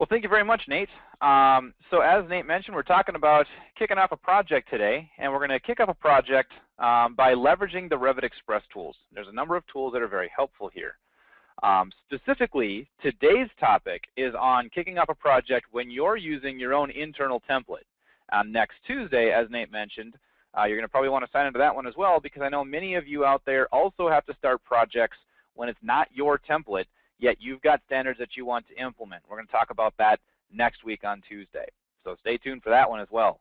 Well, thank you very much, Nate. So as Nate mentioned, we're talking about kicking off a project today, and we're going to kick off a project by leveraging the Revit Express tools. There's a number of tools that are very helpful here. Specifically, today's topic is on kicking off a project when you're using your own internal template. Next Tuesday, as Nate mentioned, you're going to probably want to sign into that one as well, because I know many of you out there also have to start projects when it's not your template, yet you've got standards that you want to implement. We're going to talk about that next week on Tuesday. So stay tuned for that one as well.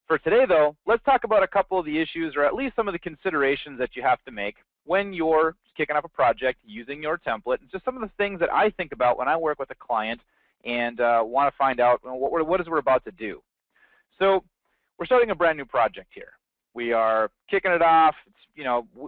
For today, though, let's talk about a couple of the issues, or at least some of the considerations that you have to make when you're kicking off a project using your template, and just some of the things that I think about when I work with a client and want to find out what is we're about to do. So we're starting a brand new project here. We are kicking it off.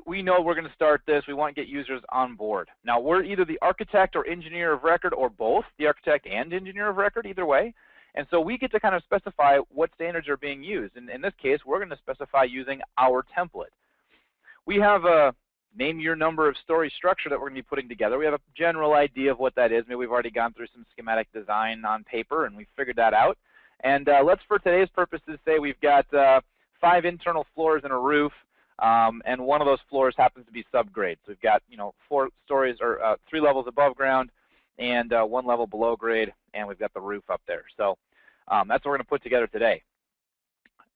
We know we're going to start this. We want to get users on board. Now, we're either the architect or engineer of record, or both, the architect and engineer of record, either way. And so we get to kind of specify what standards are being used. And in this case, we're going to specify using our template. We have a name your number of story structure that we're going to be putting together. We have a general idea of what that is. Maybe we've already gone through some schematic design on paper and we've figured that out. And let's, for today's purposes, say we've got 5 internal floors and a roof, and one of those floors happens to be subgrade. So we've got 4 stories, or 3 levels above ground and 1 level below grade, and we've got the roof up there. So that's what we're going to put together today.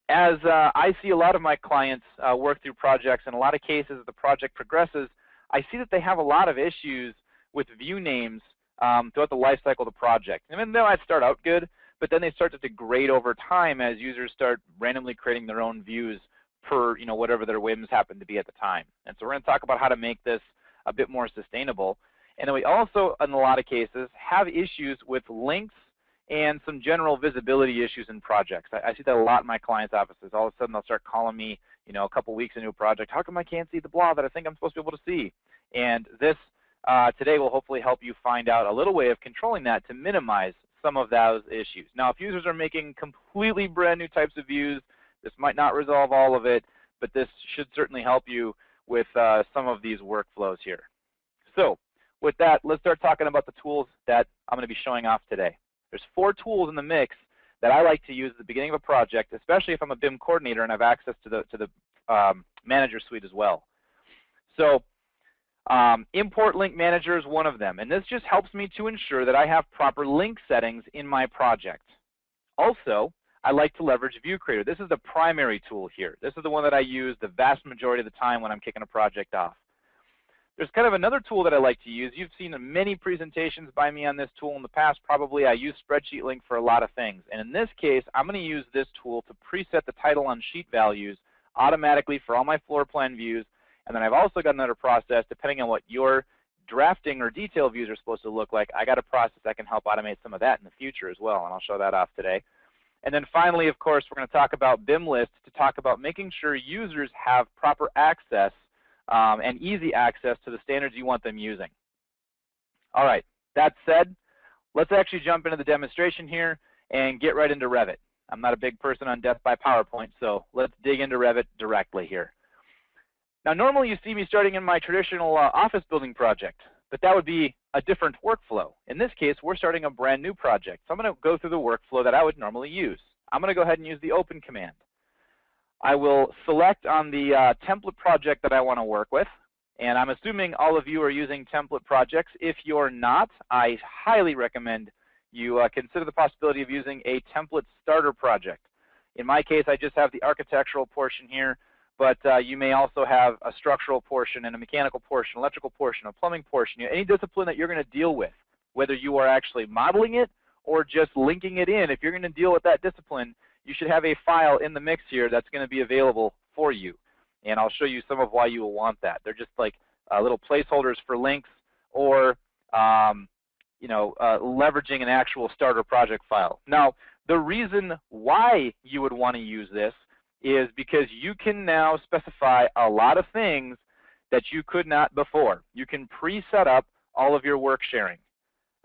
As I see a lot of my clients work through projects, in a lot of cases as the project progresses, I see that they have a lot of issues with view names throughout the life cycle of the project. And they might start out good, but then they start to degrade over time as users start randomly creating their own views per whatever their whims happen to be at the time. And so we're going to talk about how to make this a bit more sustainable. And then we also, in a lot of cases, have issues with links and some general visibility issues in projects. I see that a lot in my clients' offices. All of a sudden they'll start calling me, a couple weeks into a project, how come I can't see the blob that I think I'm supposed to be able to see? And this today will hopefully help you find out a little way of controlling that to minimize some of those issues. Now, if users are making completely brand new types of views, this might not resolve all of it, but this should certainly help you with some of these workflows here. So with that, let's start talking about the tools that I'm going to be showing off today. There's 4 tools in the mix that I like to use at the beginning of a project, especially if I'm a BIM coordinator and have access to the manager suite as well. So import link manager is one of them, and this just helps me to ensure that I have proper link settings in my project. Also, I like to leverage View Creator. This is the primary tool here. This is the one that I use the vast majority of the time when I'm kicking a project off. There's kind of another tool that I like to use. You've seen many presentations by me on this tool in the past. Probably I use Spreadsheet Link for a lot of things. And in this case, I'm going to use this tool to preset the title on sheet values automatically for all my floor plan views. And then I've also got another process, depending on what your drafting or detail views are supposed to look like, I got a process that can help automate some of that in the future as well, and I'll show that off today. And then finally, of course, we're going to talk about Bim List to talk about making sure users have proper access and easy access to the standards you want them using. All right, that said, let's actually jump into the demonstration here and get right into Revit. I'm not a big person on death by PowerPoint, so let's dig into Revit directly here. Now, normally you see me starting in my traditional office building project, but that would be a different workflow. In this case, we're starting a brand new project. So I'm going to go through the workflow that I would normally use. I'm going to go ahead and use the Open command. I will select on the template project that I want to work with, and I'm assuming all of you are using template projects. If you're not, I highly recommend you consider the possibility of using a template starter project. In my case, I just have the architectural portion here, but you may also have a structural portion and a mechanical portion, electrical portion, a plumbing portion, any discipline that you're going to deal with, whether you are actually modeling it or just linking it in. If you're going to deal with that discipline, you should have a file in the mix here that's going to be available for you. And I'll show you some of why you will want that. They're just like little placeholders for links or leveraging an actual starter project file. Now, the reason why you would want to use this is because you can now specify a lot of things that you could not before. You can pre-set up all of your work sharing,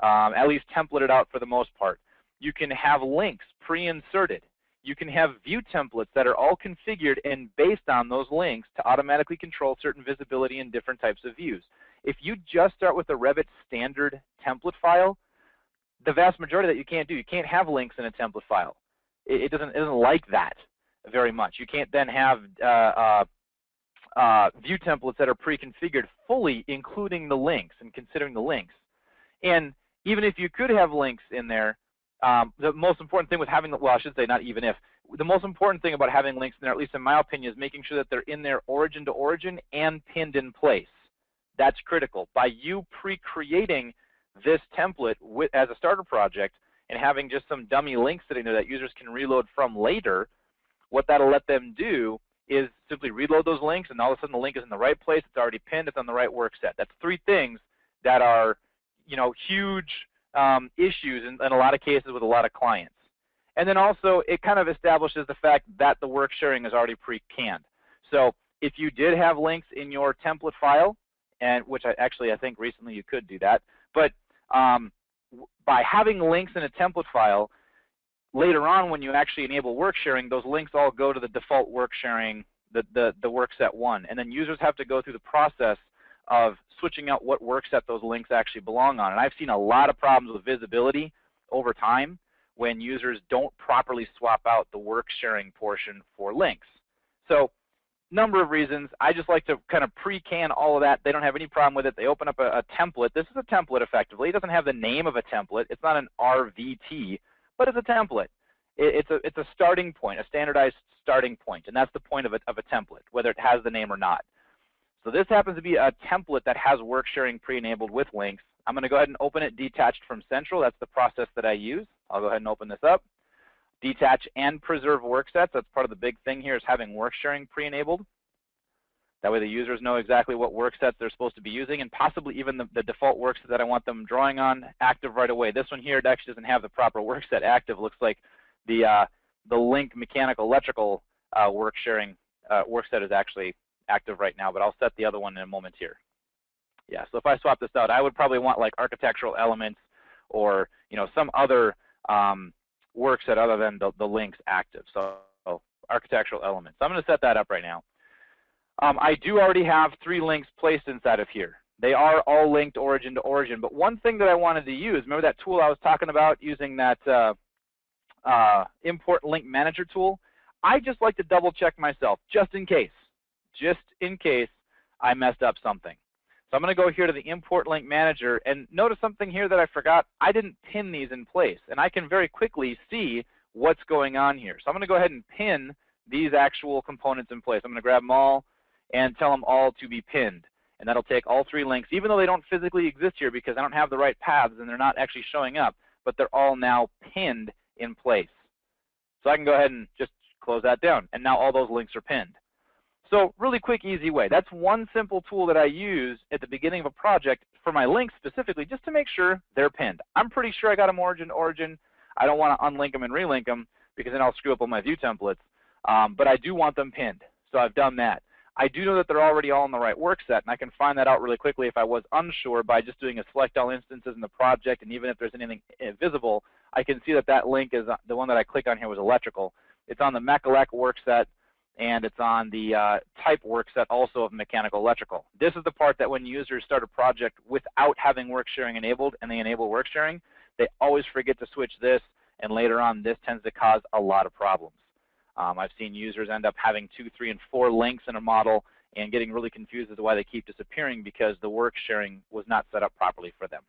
at least template it out for the most part. You can have links pre-inserted. You can have view templates that are all configured and based on those links to automatically control certain visibility in different types of views. If you just start with a Revit standard template file, the vast majority that you can't do. You can't have links in a template file. It doesn't like that very much. You can't then have view templates that are pre-configured fully, including the links and considering the links. And even if you could have links in there, the most important thing with having, well, I should say not even if, the most important thing about having links in there, at least in my opinion, is making sure that they're in there origin to origin and pinned in place. That's critical. By you pre-creating this template as a starter project and having just some dummy links sitting there that users can reload from later, what that'll let them do is simply reload those links, and all of a sudden the link is in the right place, it's already pinned, it's on the right work set. That's three things that are, you know, huge issues in a lot of cases with a lot of clients. And then also it kind of establishes the fact that the work sharing is already pre-canned. So if you did have links in your template file, and which I think recently you could do that, but by having links in a template file, later on when you actually enable work sharing, those links all go to the default work sharing, the work set 1, and then users have to go through the process of switching out what work set those links actually belong on. And I've seen a lot of problems with visibility over time when users don't properly swap out the work sharing portion for links. So number of reasons. I just like to kind of pre-can all of that. They don't have any problem with it. They open up a template. This is a template effectively. It doesn't have the name of a template. It's not an RVT, but it's a template. It's a starting point, a standardized starting point, and that's the point of a template, whether it has the name or not. So this happens to be a template that has work sharing pre-enabled with links. I'm going to go ahead and open it detached from central. That's the process that I use. I'll go ahead and open this up. Detach and preserve work sets. That's part of the big thing here, is having work sharing pre-enabled. That way the users know exactly what work sets they're supposed to be using, and possibly even the default work set that I want them drawing on active right away. This one here, it actually doesn't have the proper work set active. It looks like the link mechanical electrical work sharing work set is actually active right now, but I'll set the other one in a moment here. Yeah, so if I swap this out, I would probably want like architectural elements or, you know, some other work set other than the links active. So architectural elements. So I'm going to set that up right now. I do already have 3 links placed inside of here. They are all linked origin to origin, but one thing that I wanted to use, remember that tool I was talking about, using that import link manager tool? I just like to double check myself just in case I messed up something. So I'm going to go here to the import link manager, and notice something here that I forgot. I didn't pin these in place, and I can very quickly see what's going on here. So I'm going to go ahead and pin these actual components in place. I'm going to grab them all and tell them all to be pinned, and that'll take all 3 links, even though they don't physically exist here because I don't have the right paths and they're not actually showing up, but they're all now pinned in place. So I can go ahead and just close that down, and now all those links are pinned. So really quick, easy way. That's one simple tool that I use at the beginning of a project for my links specifically, just to make sure they're pinned. I'm pretty sure I got them origin to origin. I don't want to unlink them and relink them because then I'll screw up on my view templates. But I do want them pinned, so I've done that. I do know that they're already all in the right work set, and I can find that out really quickly if I was unsure by just doing a select all instances in the project, and even if there's anything visible, I can see that that link is the one that I clicked on here was electrical. It's on the mech-elect work set, and it's on the type work set also of mechanical electrical. This is the part that when users start a project without having work sharing enabled and they enable work sharing, they always forget to switch this, and later on this tends to cause a lot of problems. I've seen users end up having 2, 3, and 4 links in a model and getting really confused as to why they keep disappearing because the work sharing was not set up properly for them.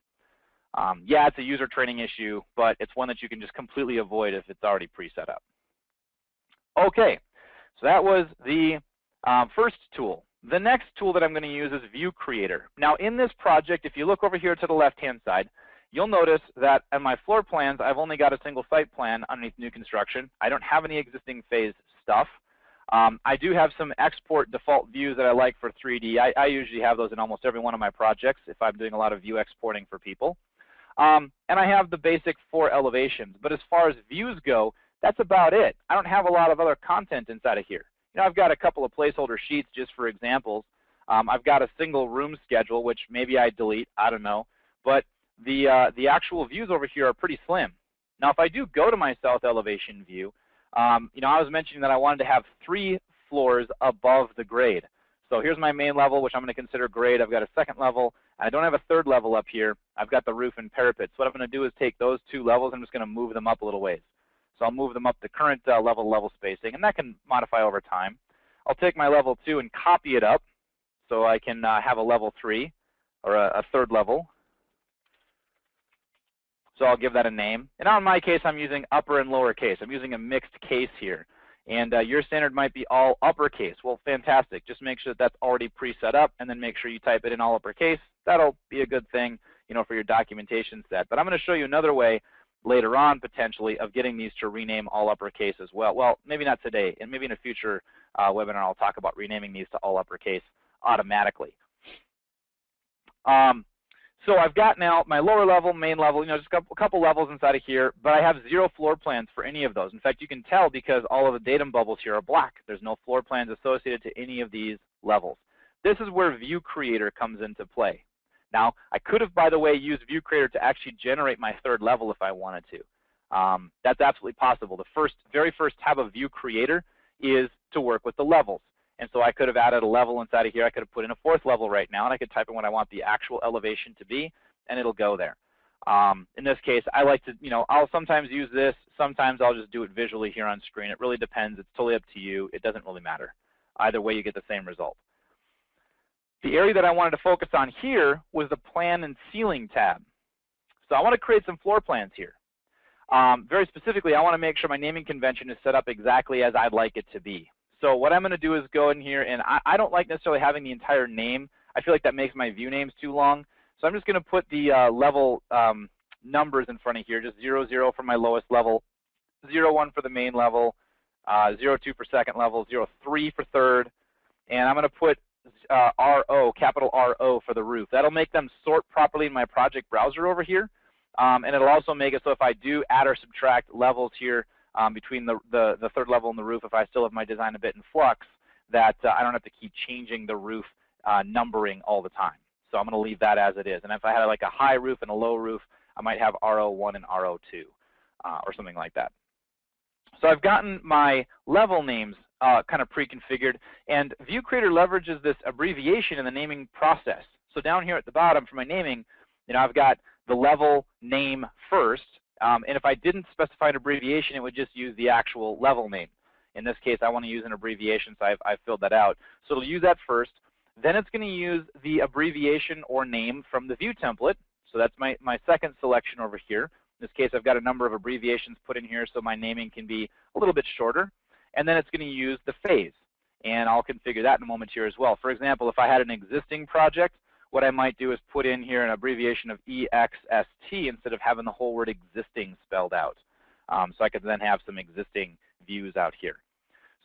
Yeah, it's a user training issue, but it's one that you can just completely avoid if it's already pre-set up. Okay, so that was the first tool. The next tool that I'm going to use is View Creator. Now in this project, if you look over here to the left-hand side, you'll notice that on my floor plans, I've only got a single site plan underneath new construction. I don't have any existing phase stuff. I do have some export default views that I like for 3D. I usually have those in almost every one of my projects if I'm doing a lot of view exporting for people. And I have the basic 4 elevations. But as far as views go, that's about it. I don't have a lot of other content inside of here. You know, I've got a couple of placeholder sheets just for examples. I've got a single room schedule, which maybe I delete, I don't know. But the actual views over here are pretty slim. Now if I do go to my south elevation view, you know, I was mentioning that I wanted to have 3 floors above the grade. So here's my main level, which I'm going to consider grade. I've got a second level, and I don't have a third level up here. I've got the roof and parapet. So what I'm going to do is take those two levels, and I'm just going to move them up a little ways. So I'll move them up the current level spacing, and that can modify over time. I'll take my level 2 and copy it up so I can have a level 3 or a third level. So I'll give that a name. And now in my case, I'm using upper and lower case. I'm using a mixed case here. And your standard might be all uppercase. Well, fantastic. Just make sure that that's already pre-set up, and then make sure you type it in all uppercase. That'll be a good thing, you know, for your documentation set. But I'm going to show you another way later on, potentially, of getting these to rename all uppercase as well. Well, maybe not today, and maybe in a future webinar I'll talk about renaming these to all uppercase automatically. So I've got now my lower level, main level, you know, just a couple levels inside of here, but I have 0 floor plans for any of those. In fact, you can tell because all of the datum bubbles here are black. There's no floor plans associated to any of these levels. This is where View Creator comes into play. Now, I could have, by the way, used View Creator to actually generate my third level if I wanted to. That's absolutely possible. The very first tab of View Creator is to work with the levels. And so I could have added a level inside of here. I could have put in a 4th level right now, and I could type in what I want the actual elevation to be, and it'll go there. In this case, I like to, you know, I'll sometimes use this. Sometimes I'll just do it visually here on screen. It really depends. It's totally up to you. It doesn't really matter. Either way, you get the same result. The area that I wanted to focus on here was the Plan and Ceiling tab. So I want to create some floor plans here. Very specifically, I want to make sure my naming convention is set up exactly as I'd like it to be. So what I'm going to do is go in here, and I don't like necessarily having the entire name. I feel like that makes my view names too long. So I'm just going to put the level numbers in front of here, just 0, 0 for my lowest level, 0, 1 for the main level, 0, 2 for second level, 0, 3 for third, and I'm going to put RO, capital RO for the roof. That'll make them sort properly in my project browser over here, and it'll also make it so if I do add or subtract levels here, between the third level and the roof, if I still have my design a bit in flux, that I don't have to keep changing the roof numbering all the time. So I'm going to leave that as it is. And if I had like a high roof and a low roof, I might have RO1 and RO2 or something like that. So I've gotten my level names kind of pre-configured, and View Creator leverages this abbreviation in the naming process. So down here at the bottom for my naming, you know, I've got the level name first. And if I didn't specify an abbreviation, it would just use the actual level name. In this case, I want to use an abbreviation, so I've filled that out. So it'll use that first. Then it's going to use the abbreviation or name from the view template. So that's my second selection over here. In this case, I've got a number of abbreviations put in here, so my naming can be a little bit shorter. And then it's going to use the phase. And I'll configure that in a moment here as well. For example, if I had an existing project, what I might do is put in here an abbreviation of EXST instead of having the whole word existing spelled out. So I could then have some existing views out here.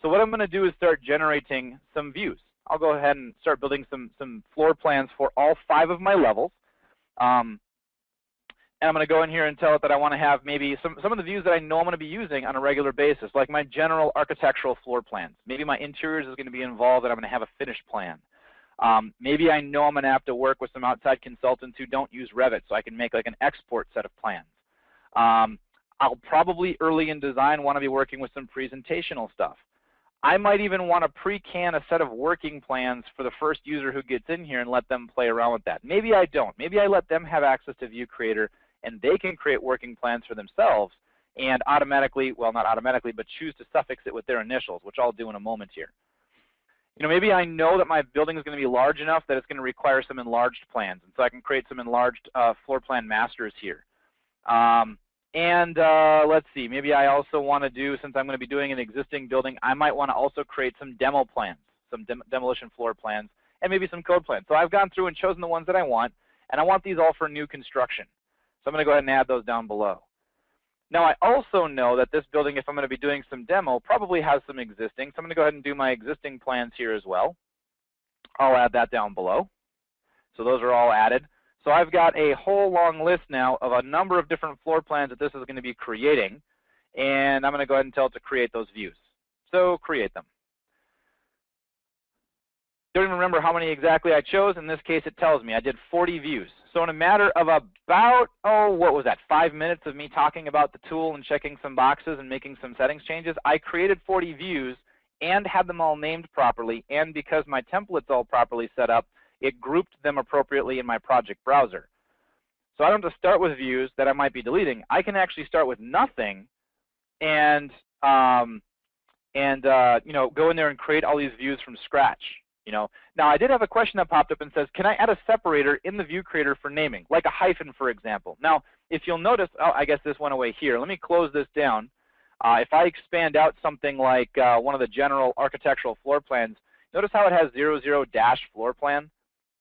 So what I'm going to do is start generating some views. I'll go ahead and start building some floor plans for all 5 of my levels. And I'm going to go in here and tell it that I want to have maybe some of the views that I know I'm going to be using on a regular basis, like my general architectural floor plans. Maybe my interiors is going to be involved and I'm going to have a finished plan. Maybe I know I'm going to have to work with some outside consultants who don't use Revit, so I can make like an export set of plans. I'll probably early in design want to be working with some presentational stuff. I might even want to pre-can a set of working plans for the first user who gets in here and let them play around with that. Maybe I don't. Maybe I let them have access to View Creator and they can create working plans for themselves and automatically, well, not automatically, but choose to suffix it with their initials, which I'll do in a moment here. You know, maybe I know that my building is going to be large enough that it's going to require some enlarged plans, and so I can create some enlarged floor plan masters here. Let's see, maybe I also want to do, since I'm going to be doing an existing building, I might want to also create some demo plans, some demolition floor plans, and maybe some code plans. So I've gone through and chosen the ones that I want, and I want these all for new construction. So I'm going to go ahead and add those down below. Now I also know that this building, if I'm going to be doing some demo, probably has some existing. So I'm going to go ahead and do my existing plans here as well. I'll add that down below. So those are all added. So I've got a whole long list now of a number of different floor plans that this is going to be creating. And I'm going to go ahead and tell it to create those views. So create them. Don't even remember how many exactly I chose. In this case, it tells me I did 40 views. So in a matter of about, what was that, 5 minutes of me talking about the tool and checking some boxes and making some settings changes, I created 40 views and had them all named properly, and because my template's all properly set up, it grouped them appropriately in my project browser. So I don't have to start with views that I might be deleting. I can actually start with nothing and go in there and create all these views from scratch. Now I did have a question that popped up and says, can I add a separator in the view creator for naming, like a hyphen, for example? Now, if you'll notice, oh, I guess this went away here. Let me close this down. If I expand out something like one of the general architectural floor plans, notice how it has 00-floor plan?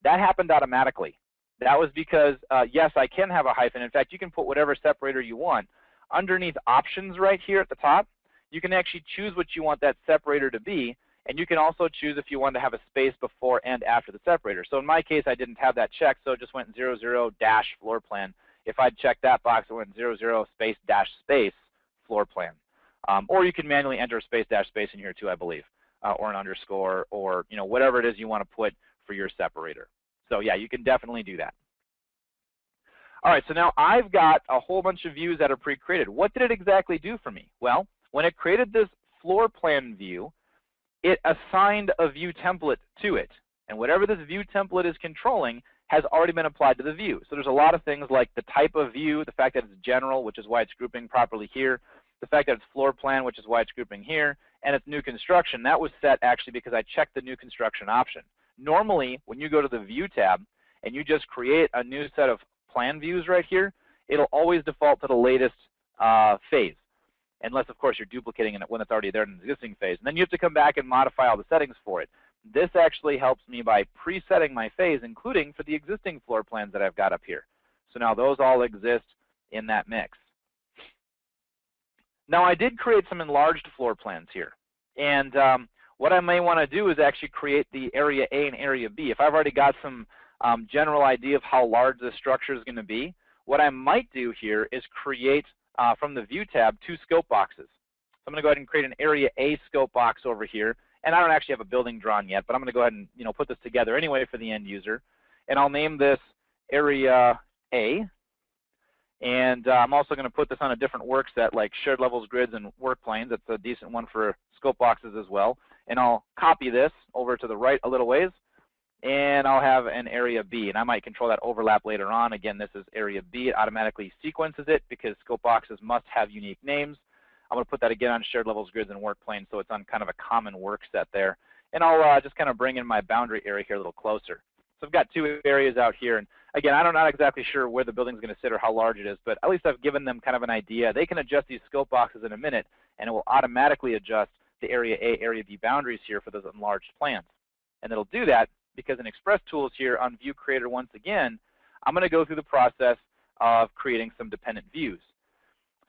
That happened automatically. That was because, yes, I can have a hyphen. In fact, you can put whatever separator you want. Underneath options right here at the top, you can actually choose what you want that separator to be, and you can also choose if you want to have a space before and after the separator. So in my case, I didn't have that checked, so it just went 00-floor plan. If I'd checked that box, it went 00 space dash space floor plan. Or you can manually enter space dash space in here too, I believe, or an underscore, or whatever it is you want to put for your separator. So yeah, you can definitely do that. All right, so now I've got a whole bunch of views that are pre-created. What did it exactly do for me? Well, when it created this floor plan view, it assigned a view template to it. And whatever this view template is controlling has already been applied to the view. So there's a lot of things like the type of view, the fact that it's general, which is why it's grouping properly here, the fact that it's floor plan, which is why it's grouping here, and it's new construction. That was set actually because I checked the new construction option. Normally, when you go to the View tab and you just create a new set of plan views right here, it'll always default to the latest phase, unless, of course, you're duplicating it when it's already there in the existing phase. And then you have to come back and modify all the settings for it. This actually helps me by presetting my phase, including for the existing floor plans that I've got up here. So now those all exist in that mix. Now, I did create some enlarged floor plans here. And what I may want to do is actually create the area A and area B. If I've already got some general idea of how large this structure is going to be, what I might do here is create from the View tab 2 scope boxes. So I'm going to go ahead and create an area A scope box over here. And I don't actually have a building drawn yet, but I'm going to go ahead and put this together anyway for the end user. And I'll name this area A. And I'm also going to put this on a different work set like shared levels, grids, and work planes. That's a decent one for scope boxes as well. And I'll copy this over to the right a little ways, and I'll have an area B. And I might control that overlap later on. Again, this is area B. It automatically sequences it because scope boxes must have unique names. I'm going to put that again on shared levels, grids, and work planes, so it's on kind of a common work set there. And I'll just kind of bring in my boundary area here a little closer. So I've got 2 areas out here. And again, I'm not exactly sure where the building's going to sit or how large it is, but at least I've given them kind of an idea. They can adjust these scope boxes in a minute, and it will automatically adjust the area A, area B boundaries here for those enlarged plans. And it'll do that because in Express Tools here on View Creator, once again, I'm going to go through the process of creating some dependent views.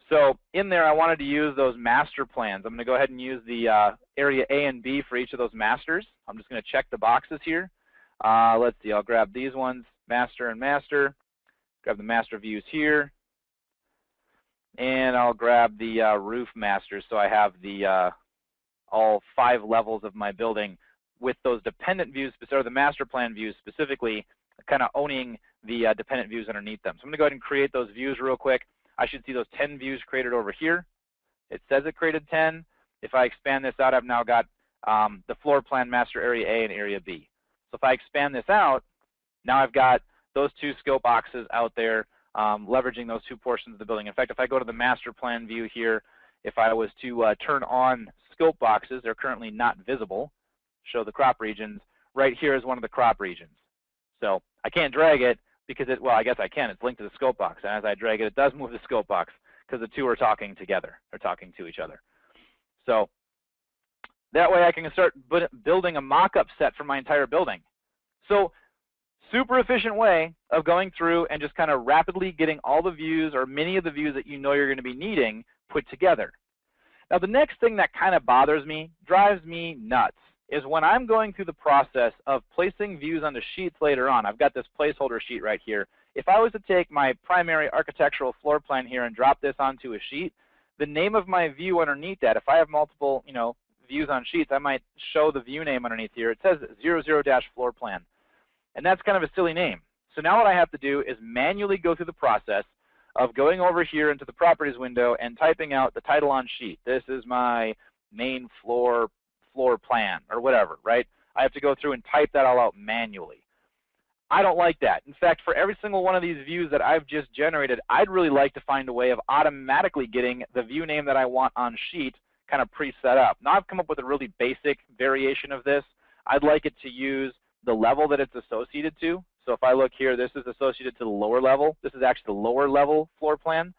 So in there, I wanted to use those master plans. I'm going to go ahead and use the area A and B for each of those masters. I'm just going to check the boxes here. Let's see, I'll grab these ones, master and master. Grab the master views here. And I'll grab the roof master, so I have the all 5 levels of my building with those dependent views, or the master plan views specifically, kind of owning the dependent views underneath them. So I'm going to go ahead and create those views real quick. I should see those 10 views created over here. It says it created 10. If I expand this out, I've now got the floor plan master area A and area B. So if I expand this out, now I've got those 2 scope boxes out there leveraging those 2 portions of the building. In fact, if I go to the master plan view here, if I was to turn on scope boxes, they're currently not visible, show the crop regions. Right here is one of the crop regions. So I can't drag it because well, I guess I can. It's linked to the scope box. And as I drag it, it does move the scope box because the 2 are talking together. They're talking to each other. So that way I can start building a mock-up set for my entire building. So super efficient way of going through and just kind of rapidly getting all the views or many of the views that you know you're going to be needing put together. Now the next thing that kind of bothers me, drives me nuts, is when I'm going through the process of placing views onto sheets later on. I've got this placeholder sheet right here. If I was to take my primary architectural floor plan here and drop this onto a sheet, the name of my view underneath that, if I have multiple views on sheets, I might show the view name underneath here. It says 00-floor plan. And that's kind of a silly name. So now what I have to do is manually go through the process of going over here into the properties window and typing out the title on sheet. This is my main floor floor plan or whatever, right? I have to go through and type that all out manually. I don't like that. In fact, for every single one of these views that I've just generated, I'd really like to find a way of automatically getting the view name that I want on sheet kind of pre-set up. Now I've come up with a really basic variation of this. I'd like it to use the level that it's associated to. So if I look here, this is associated to the lower level. This is actually the lower level floor plan.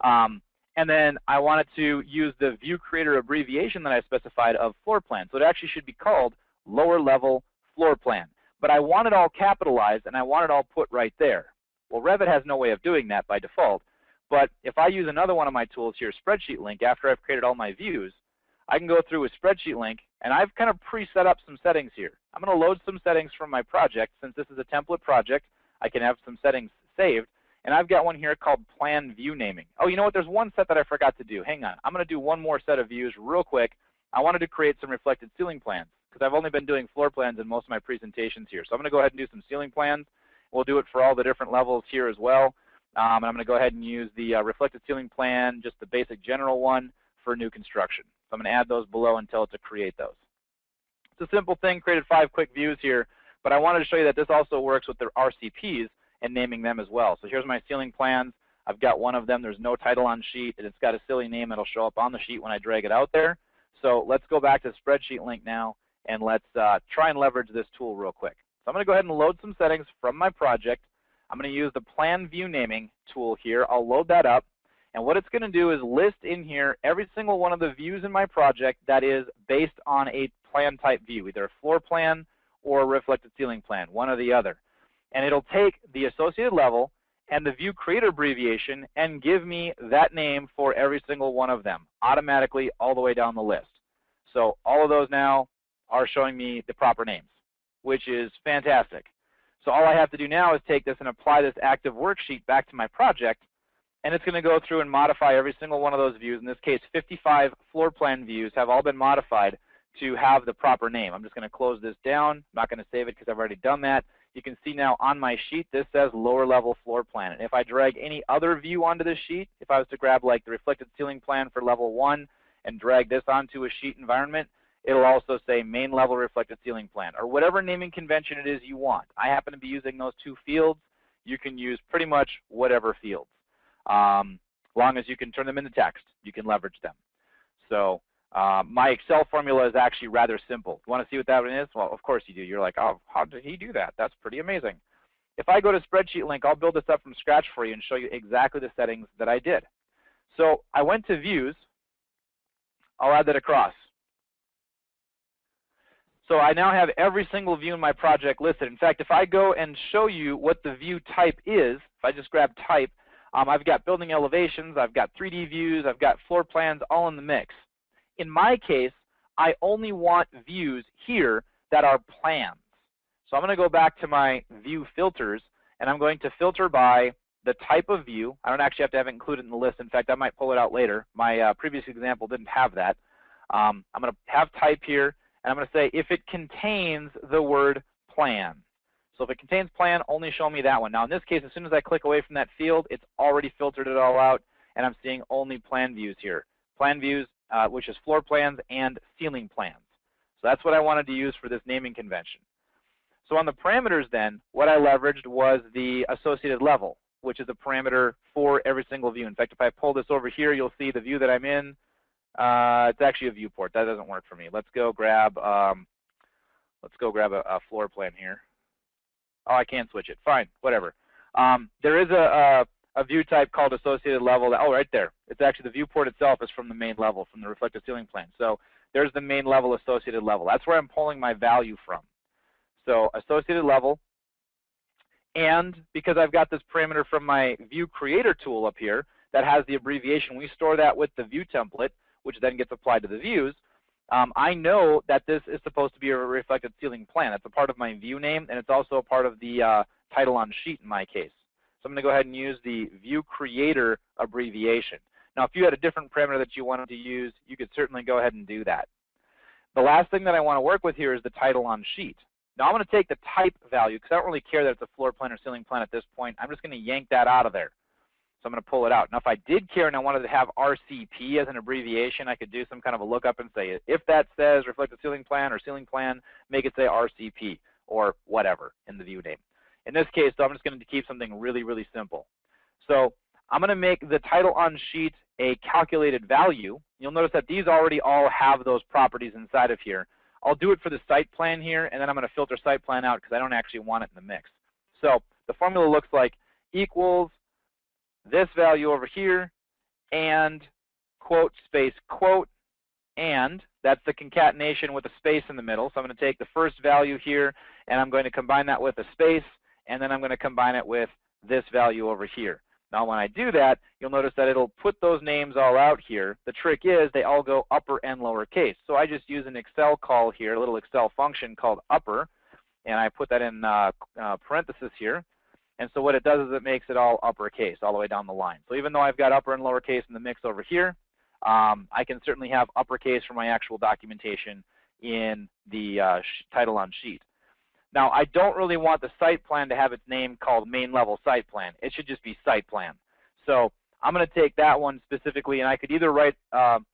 And then I want it to use the view creator abbreviation that I specified of floor plan. So it actually should be called lower level floor plan. But I want it all capitalized and I want it all put right there. Well, Revit has no way of doing that by default. But if I use another one of my tools here, Spreadsheet Link, after I've created all my views, I can go through with Spreadsheet Link and I've kind of pre-set up some settings here. I'm going to load some settings from my project. Since this is a template project, I can have some settings saved. And I've got one here called Plan View Naming. Oh, you know what? There's one set that I forgot to do. Hang on. I'm going to do one more set of views real quick. I wanted to create some reflected ceiling plans because I've only been doing floor plans in most of my presentations here. So I'm going to go ahead and do some ceiling plans. We'll do it for all the different levels here as well. And I'm going to go ahead and use the reflected ceiling plan, just the basic general one for new construction. So I'm going to add those below and tell it to create those. It's a simple thing, created 5 quick views here, but I wanted to show you that this also works with the RCPs and naming them as well. So here's my ceiling plans. I've got one of them. There's no title on sheet, and it's got a silly name that'll show up on the sheet when I drag it out there. So let's go back to Spreadsheet Link now, and let's try and leverage this tool real quick. So I'm going to go ahead and load some settings from my project. I'm going to use the Plan View Naming tool here. I'll load that up. And what it's going to do is list in here every single one of the views in my project that is based on a plan type view, either a floor plan or a reflected ceiling plan, one or the other. And it'll take the associated level and the view creator abbreviation and give me that name for every single one of them automatically all the way down the list. So all of those now are showing me the proper names, which is fantastic. So all I have to do now is take this and apply this active worksheet back to my project, and it's going to go through and modify every single one of those views. In this case, 55 floor plan views have all been modified to have the proper name. I'm just going to close this down. I'm not going to save it because I've already done that. You can see now on my sheet, this says lower level floor plan. And if I drag any other view onto this sheet, if I was to grab like the reflected ceiling plan for level 1 and drag this onto a sheet environment, it'll also say main level reflected ceiling plan, or whatever naming convention it is you want. I happen to be using those 2 fields. You can use pretty much whatever fields. Long as you can turn them into text, you can leverage them. So my Excel formula is actually rather simple. You want to see what that one is? Well, of course you do. You're like, oh, how did he do that? That's pretty amazing. If I go to Spreadsheet Link, I'll build this up from scratch for you and show you exactly the settings that I did. So I went to Views. I'll add that across. So I now have every single view in my project listed. In fact, if I go and show you what the view type is, if I just grab type, I've got building elevations, I've got 3D views, I've got floor plans all in the mix. In my case, I only want views here that are plans. So I'm going to go back to my view filters, and I'm going to filter by the type of view. I don't actually have to have it included in the list. In fact, I might pull it out later. My previous example didn't have that. I'm going to have type here, and I'm going to say if it contains the word plan. So if it contains plan, only show me that one. Now in this case, as soon as I click away from that field, it's already filtered it all out, and I'm seeing only plan views here. Plan views, which is floor plans and ceiling plans. So that's what I wanted to use for this naming convention. So on the parameters then, what I leveraged was the associated level, which is a parameter for every single view. In fact, if I pull this over here, you'll see the view that I'm in. It's actually a viewport. That doesn't work for me. Let's go grab a floor plan here. Oh, I can't switch it. Fine, whatever. There is a view type called associated level. Oh, right there. It's actually the viewport itself is from the main level, from the reflective ceiling plan. So there's the main level associated level. That's where I'm pulling my value from. So associated level, and because I've got this parameter from my view creator tool up here that has the abbreviation, we store that with the view template, which then gets applied to the views. I know that this is supposed to be a reflected ceiling plan. That's a part of my view name, and it's also a part of the title on sheet in my case. So I'm going to go ahead and use the view creator abbreviation. Now, if you had a different parameter that you wanted to use, you could certainly go ahead and do that. The last thing that I want to work with here is the title on sheet. Now, I'm going to take the type value because I don't really care that it's a floor plan or ceiling plan at this point. I'm just going to yank that out of there. So I'm going to pull it out. Now if I did care and I wanted to have RCP as an abbreviation, I could do some kind of a lookup and say, if that says reflected ceiling plan or ceiling plan, make it say RCP or whatever in the view name. In this case, though, I'm just going to keep something really, really simple. So I'm going to make the title on sheet a calculated value. You'll notice that these already all have those properties inside of here. I'll do it for the site plan here, and then I'm going to filter site plan out because I don't actually want it in the mix. So the formula looks like equals this value over here and quote space quote, and that's the concatenation with a space in the middle. So I'm going to take the first value here and I'm going to combine that with a space, and then I'm going to combine it with this value over here. Now when I do that, you'll notice that it'll put those names all out here. The trick is they all go upper and lowercase. So I just use an Excel call here, a little Excel function called upper, and I put that in parentheses here. And so what it does is it makes it all uppercase all the way down the line. So even though I've got upper and lowercase in the mix over here, I can certainly have uppercase for my actual documentation in the title on sheet. Now I don't really want the site plan to have its name called main level site plan. It should just be site plan. So I'm going to take that one specifically, and I could either write a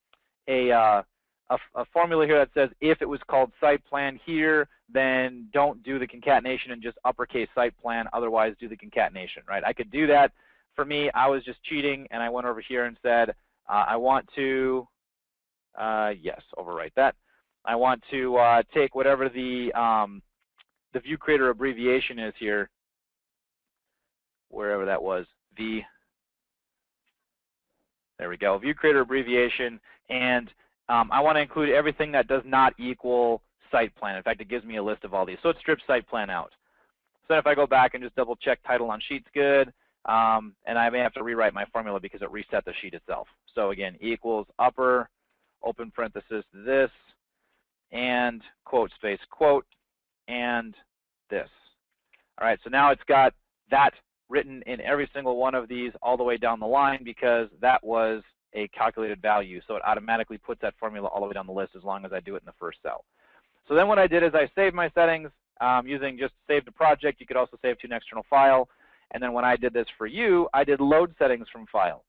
formula here that says if it was called site plan here, then don't do the concatenation and just uppercase site plan, otherwise do the concatenation, right? I could do that. For me, I was just cheating, and I went over here and said I want to, yes, overwrite that. I want to take whatever the view creator abbreviation is here, wherever that was, there we go, view creator abbreviation, and I want to include everything that does not equal site plan. In fact, it gives me a list of all these. So it strips site plan out. So if I go back and just double check title on sheet's good, and I may have to rewrite my formula because it reset the sheet itself. So again, equals upper, open parenthesis this, and quote space quote, and this. All right, so now it's got that written in every single one of these all the way down the line because that was a calculated value. So it automatically puts that formula all the way down the list as long as I do it in the first cell. So then what I did is I saved my settings using just save to project. You could also save to an external file. And then when I did this for you, I did load settings from file.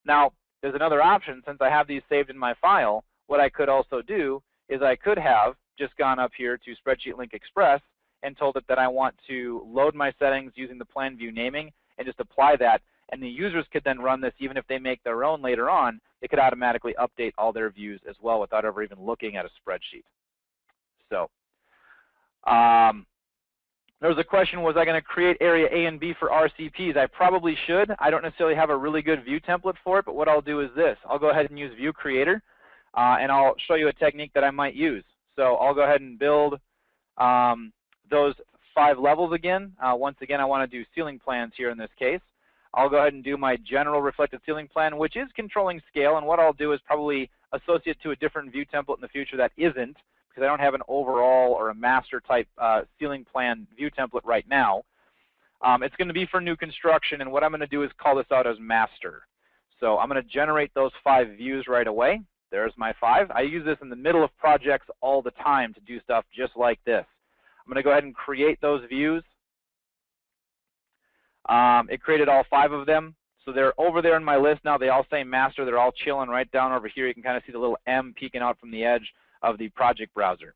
Now, there's another option. Since I have these saved in my file, what I could also do is I could have just gone up here to Spreadsheet Link Express and told it that I want to load my settings using the plan view naming and just apply that. And the users could then run this even if they make their own later on. It could automatically update all their views as well without ever even looking at a spreadsheet. So there was a question, was I going to create area A and B for RCPs? I probably should. I don't necessarily have a really good view template for it, but what I'll do is this. I'll go ahead and use View Creator, and I'll show you a technique that I might use. So I'll go ahead and build those 5 levels again. Once again, I want to do ceiling plans here in this case. I'll go ahead and do my general reflected ceiling plan, which is controlling scale, and what I'll do is probably associate to a different view template in the future that isn't, because I don't have an overall or a master type ceiling plan view template right now. It's going to be for new construction, and what I'm going to do is call this out as master. So I'm going to generate those 5 views right away. There's my 5. I use this in the middle of projects all the time to do stuff just like this. I'm going to go ahead and create those views. It created all 5 of them. So they're over there in my list now. They all say master. They're all chilling right down over here. You can kind of see the little M peeking out from the edge of the project browser.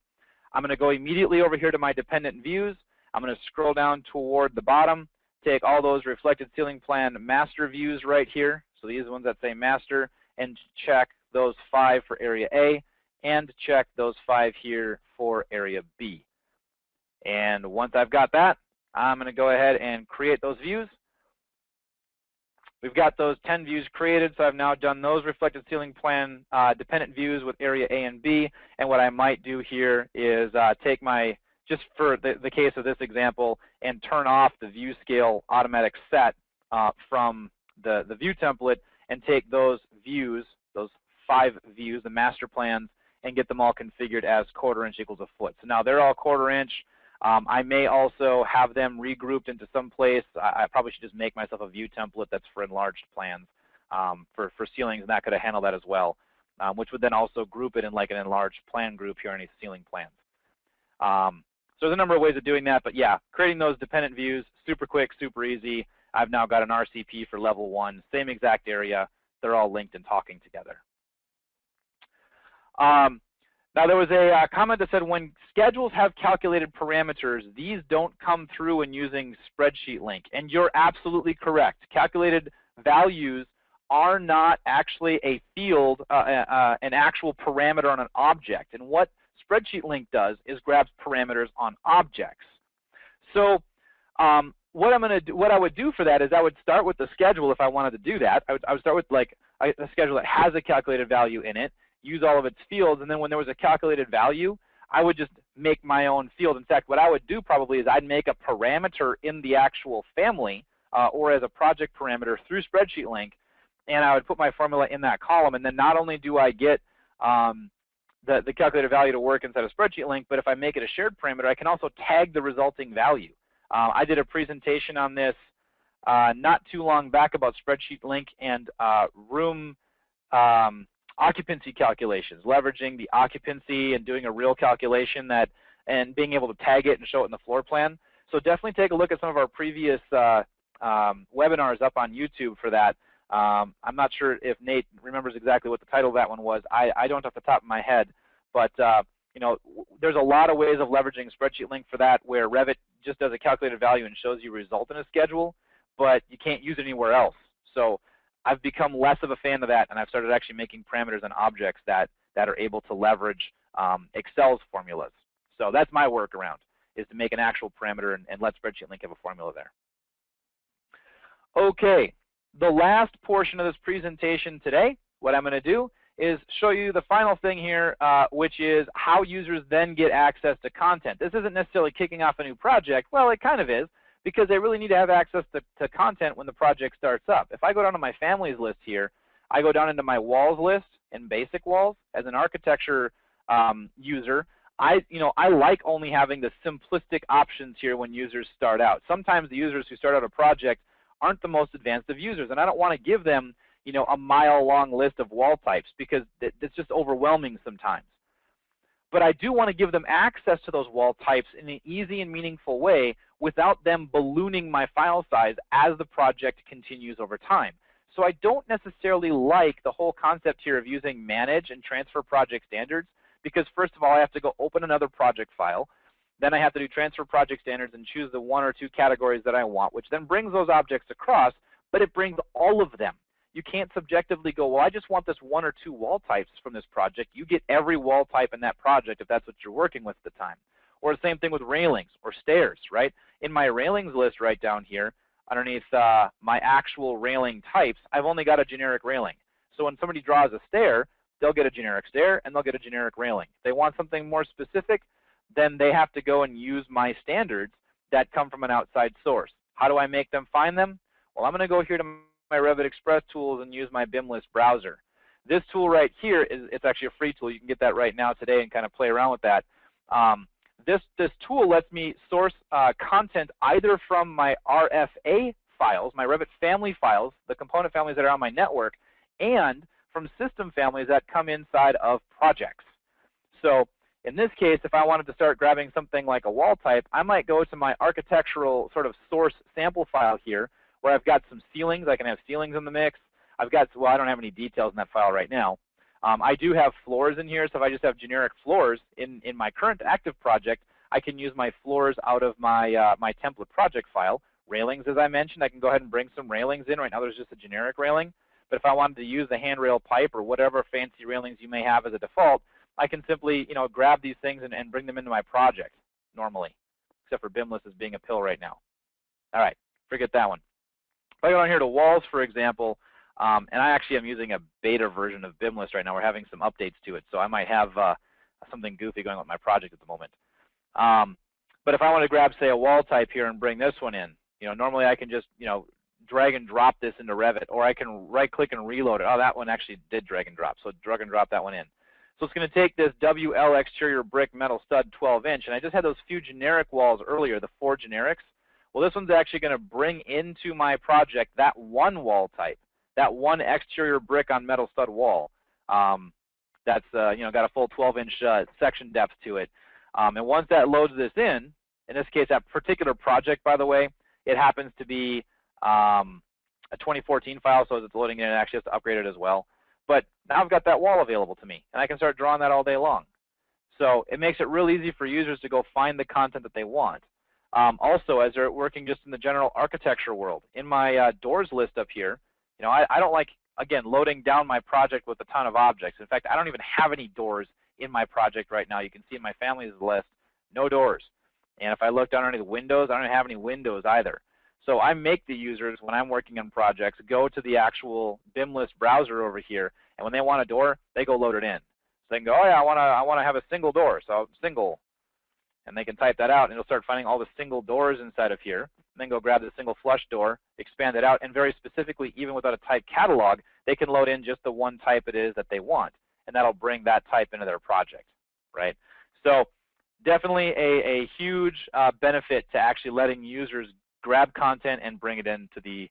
I'm going to go immediately over here to my dependent views. I'm going to scroll down toward the bottom, take all those reflected ceiling plan master views right here. So these are the ones that say master, and check those 5 for area A, and check those 5 here for area B. And once I've got that, I'm going to go ahead and create those views. We've got those 10 views created, so I've now done those reflected ceiling plan dependent views with area A and B. And what I might do here is take my, just for the case of this example, and turn off the view scale automatic set from the view template, and take those views, those 5 views, the master plans, and get them all configured as 1/4 inch equals a foot. So now they're all 1/4 inch. I may also have them regrouped into some place. I probably should just make myself a view template that's for enlarged plans for ceilings, and that could handle that as well, which would then also group it in like an enlarged plan group here underneath ceiling plans. So there's a number of ways of doing that, but yeah, creating those dependent views, super quick, super easy. I've now got an RCP for level 1, same exact area. They're all linked and talking together. Now there was a comment that said when schedules have calculated parameters, these don't come through in using Spreadsheet Link. And you're absolutely correct. Calculated values are not actually a field, an actual parameter on an object. And what Spreadsheet Link does is grabs parameters on objects. So what I would do for that is I would start with the schedule if I wanted to do that. I would start with like a schedule that has a calculated value in it, use all of its fields, and then when there was a calculated value, I would just make my own field. In fact, what I would do probably is I'd make a parameter in the actual family or as a project parameter through Spreadsheet Link, and I would put my formula in that column. And then not only do I get the calculated value to work inside of Spreadsheet Link, but if I make it a shared parameter, I can also tag the resulting value. I did a presentation on this not too long back about Spreadsheet Link and room occupancy calculations, leveraging the occupancy and doing a real calculation and being able to tag it and show it in the floor plan. So definitely take a look at some of our previous webinars up on YouTube for that. I'm not sure if Nate remembers exactly what the title of that one was. I don't off the top of my head, but you know, there's a lot of ways of leveraging Spreadsheet Link for that, where Revit just does a calculated value and shows you a result in a schedule, but you can't use it anywhere else. So I've become less of a fan of that, and I've started actually making parameters and objects that are able to leverage Excel's formulas. So that's my workaround, is to make an actual parameter and let Spreadsheet Link have a formula there. Okay, the last portion of this presentation today, what I'm going to do is show you the final thing here, which is how users then get access to content. This isn't necessarily kicking off a new project. Well, it kind of is, because they really need to have access to content when the project starts up. If I go down to my families list here, I go down into my walls list and basic walls. As an architecture user, I like only having the simplistic options here when users start out. Sometimes the users who start out a project aren't the most advanced of users, and I don't want to give them a mile-long list of wall types, because it's just overwhelming sometimes. But I do want to give them access to those wall types in an easy and meaningful way without them ballooning my file size as the project continues over time. So I don't necessarily like the whole concept here of using manage and transfer project standards, because first of all, I have to go open another project file. Then I have to do transfer project standards and choose the 1 or 2 categories that I want, which then brings those objects across, but it brings all of them. You can't subjectively go, well, I just want this 1 or 2 wall types from this project. You get every wall type in that project if that's what you're working with at the time. Or the same thing with railings or stairs, right? In my railings list right down here, underneath my actual railing types, I've only got a generic railing. So when somebody draws a stair, they'll get a generic stair and they'll get a generic railing. If they want something more specific, then they have to go and use my standards that come from an outside source. How do I make them find them? Well, I'm going to go here to my Revit Express tools and use my Bim List Browser. This tool right here, it's actually a free tool. You can get that right now today and kind of play around with that. This tool lets me source content either from my RFA files, my Revit family files, the component families that are on my network, and from system families that come inside of projects. So in this case, if I wanted to start grabbing something like a wall type, I might go to my architectural sort of source sample file here, where I've got some ceilings. I can have ceilings in the mix. I've got, well, I don't have any details in that file right now. I do have floors in here, so if I just have generic floors in my current active project, I can use my floors out of my, my template project file. Railings, as I mentioned, I can go ahead and bring some railings in. Right now there's just a generic railing, but if I wanted to use the handrail pipe or whatever fancy railings you may have as a default, I can simply grab these things and bring them into my project normally, except for Bim List is being a pill right now. All right, forget that one. If I go down here to walls, for example, and I actually am using a beta version of Bim List right now. We're having some updates to it, so I might have something goofy going on with my project at the moment. But if I want to grab, say, a wall type here and bring this one in, normally I can just, drag and drop this into Revit, or I can right-click and reload it. Oh, that one actually did drag and drop, so drag and drop that one in. So it's going to take this WL exterior brick metal stud 12-inch, and I just had those few generic walls earlier, the 4 generics. Well, this one's actually going to bring into my project that one wall type, that one exterior brick on metal stud wall. That's got a full 12-inch section depth to it. And once that loads this in this case, that particular project, by the way, it happens to be a 2014 file, so as it's loading in, it actually has to upgrade it as well. But now I've got that wall available to me, and I can start drawing that all day long. So it makes it real easy for users to go find the content that they want. Also, as they're working just in the general architecture world, in my doors list up here, I don't like, again, loading down my project with a ton of objects. In fact, I don't even have any doors in my project right now. You can see in my family's list, no doors. And if I look down underneath the windows, I don't have any windows either. So I make the users, when I'm working on projects, go to the actual Bim List browser over here, and when they want a door, they go load it in. So they can go, oh yeah, I want to have a single door, so single. And they can type that out, and it'll start finding all the single doors inside of here. And then go grab the single flush door, expand it out, and very specifically, even without a type catalog, they can load in just the one type it is that they want. And that'll bring that type into their project, right? So definitely a huge benefit to actually letting users grab content and bring it into to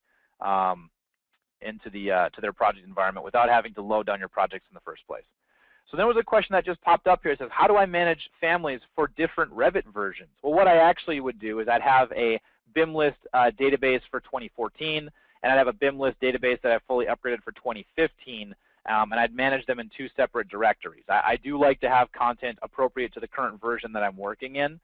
their project environment without having to load down your projects in the first place. So there was a question that just popped up here. It says, how do I manage families for different Revit versions? Well, what I actually would do is I'd have a Bim List database for 2014, and I'd have a Bim List database that I fully upgraded for 2015, and I'd manage them in two separate directories. I do like to have content appropriate to the current version that I'm working in.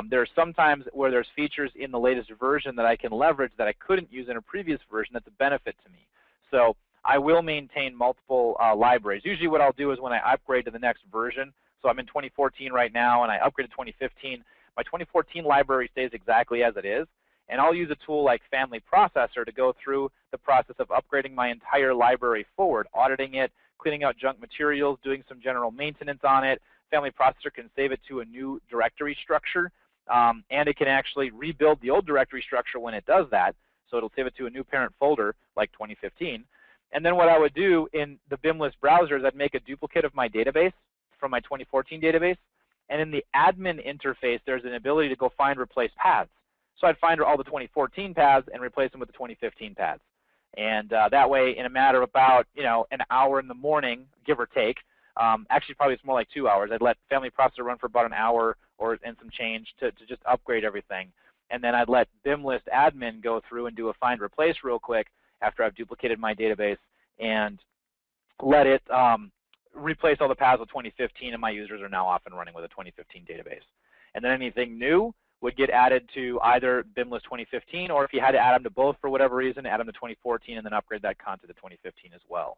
There are some times where there's features in the latest version that I can leverage that I couldn't use in a previous version that's a benefit to me. So I will maintain multiple libraries. Usually what I'll do is when I upgrade to the next version, so I'm in 2014 right now and I upgrade to 2015, my 2014 library stays exactly as it is, and I'll use a tool like Family Processor to go through the process of upgrading my entire library forward, auditing it, cleaning out junk materials, doing some general maintenance on it. Family Processor can save it to a new directory structure, and it can actually rebuild the old directory structure when it does that. So it'll save it to a new parent folder like 2015. And then what I would do in the Bim List browser is I'd make a duplicate of my database from my 2014 database. And in the admin interface, there's an ability to go find replace paths. So I'd find all the 2014 paths and replace them with the 2015 paths. And that way, in a matter of about an hour in the morning, give or take, actually probably it's more like 2 hours, I'd let Family Processor run for about an hour and some change to just upgrade everything. And then I'd let Bim List admin go through and do a find replace real quick after I've duplicated my database and let it replace all the paths with 2015, and my users are now off and running with a 2015 database. And then anything new would get added to either Bim List 2015, or if you had to add them to both for whatever reason, add them to 2014 and then upgrade that content to 2015 as well.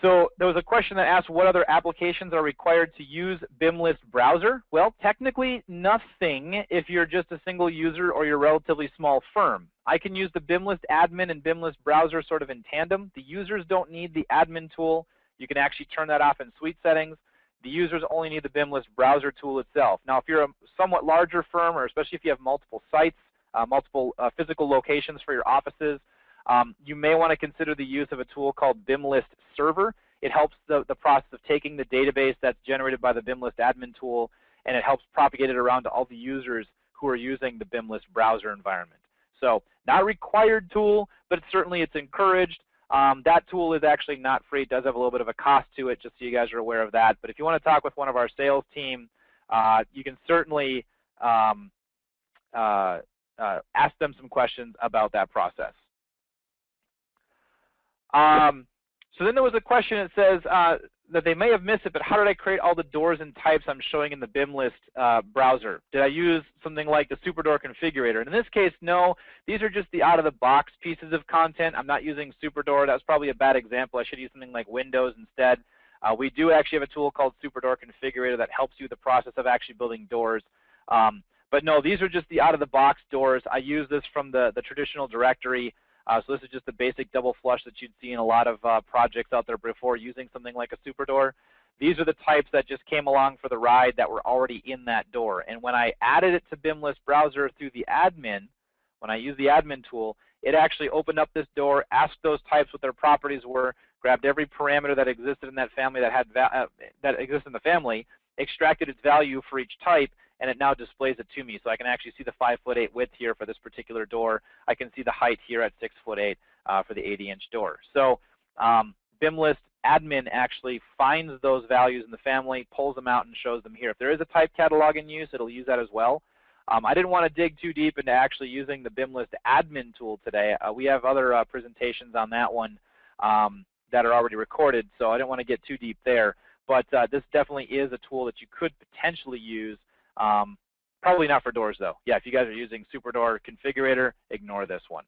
So there was a question that asked what other applications are required to use Bim List Browser. Well, technically nothing if you're just a single user or you're a relatively small firm. I can use the Bim List admin and Bim List Browser sort of in tandem. The users don't need the admin tool. You can actually turn that off in suite settings. The users only need the Bim List Browser tool itself. Now, if you're a somewhat larger firm, or especially if you have multiple sites, multiple physical locations for your offices, you may want to consider the use of a tool called Bim List Server. It helps the process of taking the database that's generated by the Bim List admin tool, and it helps propagate it around to all the users who are using the Bim List browser environment. So not a required tool, but certainly it's encouraged. That tool is actually not free. It does have a little bit of a cost to it, just so you guys are aware of that. But if you want to talk with one of our sales team, you can certainly ask them some questions about that process. So then there was a question that says that they may have missed it, but how did I create all the doors and types I'm showing in the Bim List browser? Did I use something like the SuperDoor configurator? And in this case, no. These are just the out-of-the-box pieces of content. I'm not using SuperDoor. That's probably a bad example. I should use something like Windows instead. We do actually have a tool called SuperDoor configurator that helps you with the process of actually building doors. But no, these are just the out-of-the-box doors. I use this from the traditional directory. So this is just the basic double flush that you'd see in a lot of projects out there before using something like a SuperDoor. These are the types that just came along for the ride that were already in that door. And when I added it to Bim List Browser through the admin, when I used the admin tool, it actually opened up this door, asked those types what their properties were, grabbed every parameter that existed in that family that exists in the family, extracted its value for each type, and it now displays it to me. So I can actually see the 5'8" width here for this particular door. I can see the height here at 6'8" for the 80-inch door. So Bim List admin actually finds those values in the family, pulls them out, and shows them here. If there is a type catalog in use, it'll use that as well. I didn't want to dig too deep into actually using the Bim List admin tool today. We have other presentations on that one that are already recorded, so I didn't want to get too deep there. But this definitely is a tool that you could potentially use. Probably not for doors though. Yeah, if you guys are using SuperDoor Configurator, ignore this one.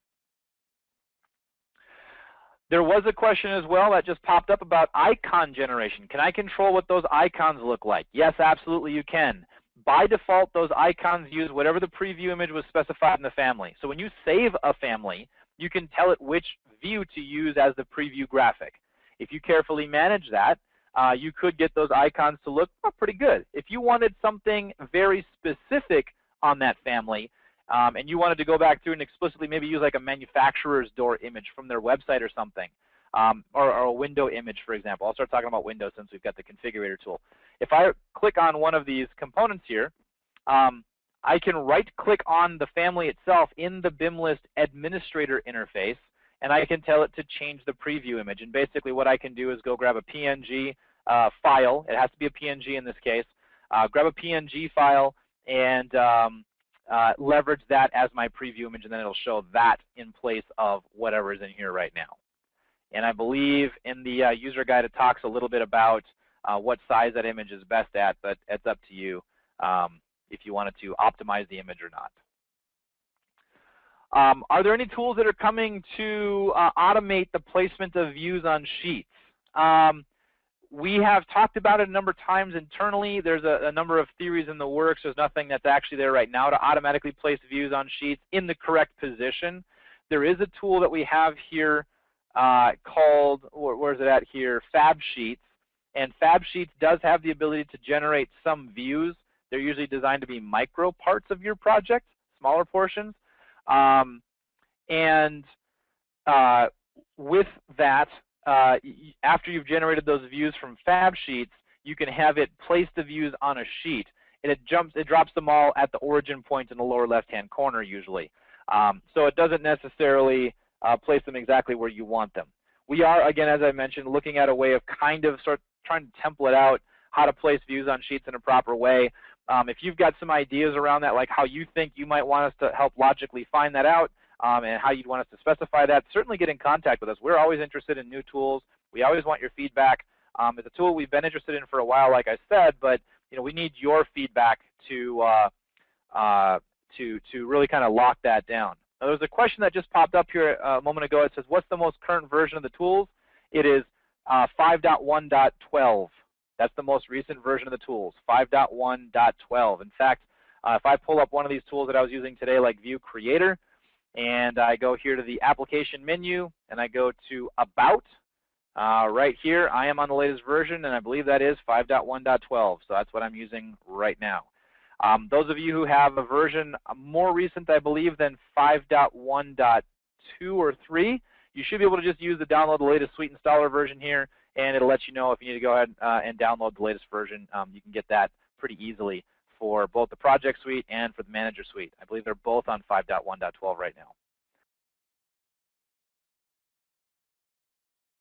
There was a question as well that just popped up about icon generation. Can I control what those icons look like? Yes, absolutely you can. By default, those icons use whatever the preview image was specified in the family. So when you save a family, you can tell it which view to use as the preview graphic. If you carefully manage that, you could get those icons to look pretty good. If you wanted something very specific on that family, and you wanted to go back through and explicitly maybe use like a manufacturer's door image from their website or something, or a window image, for example. I'll start talking about Windows since we've got the configurator tool. If I click on one of these components here, I can right-click on the family itself in the Bim List administrator interface, and I can tell it to change the preview image. And basically what I can do is go grab a PNG file. It has to be a PNG in this case. Grab a PNG file and leverage that as my preview image, and then it'll show that in place of whatever is in here right now. And I believe in the user guide it talks a little bit about what size that image is best at, but it's up to you if you wanted to optimize the image or not. Are there any tools that are coming to automate the placement of views on sheets? We have talked about it a number of times internally. There's a number of theories in the works. There's nothing that's actually there right now to automatically place views on sheets in the correct position. There is a tool that we have here called, where's it at here, Fab Sheets. And Fab Sheets does have the ability to generate some views. They're usually designed to be micro parts of your project, smaller portions. With that, after you've generated those views from Fab Sheets, you can have it place the views on a sheet, and it drops them all at the origin point in the lower left-hand corner usually. So it doesn't necessarily place them exactly where you want them. We are, again, as I mentioned, looking at a way of kind of trying to template out how to place views on sheets in a proper way. If you've got some ideas around that, like how you think you might want us to help logically find that out, and how you'd want us to specify that, certainly get in contact with us. We're always interested in new tools. We always want your feedback. It's a tool we've been interested in for a while, like I said, but we need your feedback to really kind of lock that down. Now, there's a question that just popped up here a moment ago. It says, what's the most current version of the tools? It is 5.1.12. That's the most recent version of the tools, 5.1.12. In fact, if I pull up one of these tools that I was using today, like View Creator, and I go here to the application menu, and I go to About, right here, I am on the latest version, and I believe that is 5.1.12. So that's what I'm using right now. Those of you who have a version more recent, I believe, than 5.1.2 or 3, you should be able to just use the download the latest suite installer version here, and it'll let you know if you need to go ahead and download the latest version. You can get that pretty easily for both the project suite and for the manager suite. I believe they're both on 5.1.12 right now.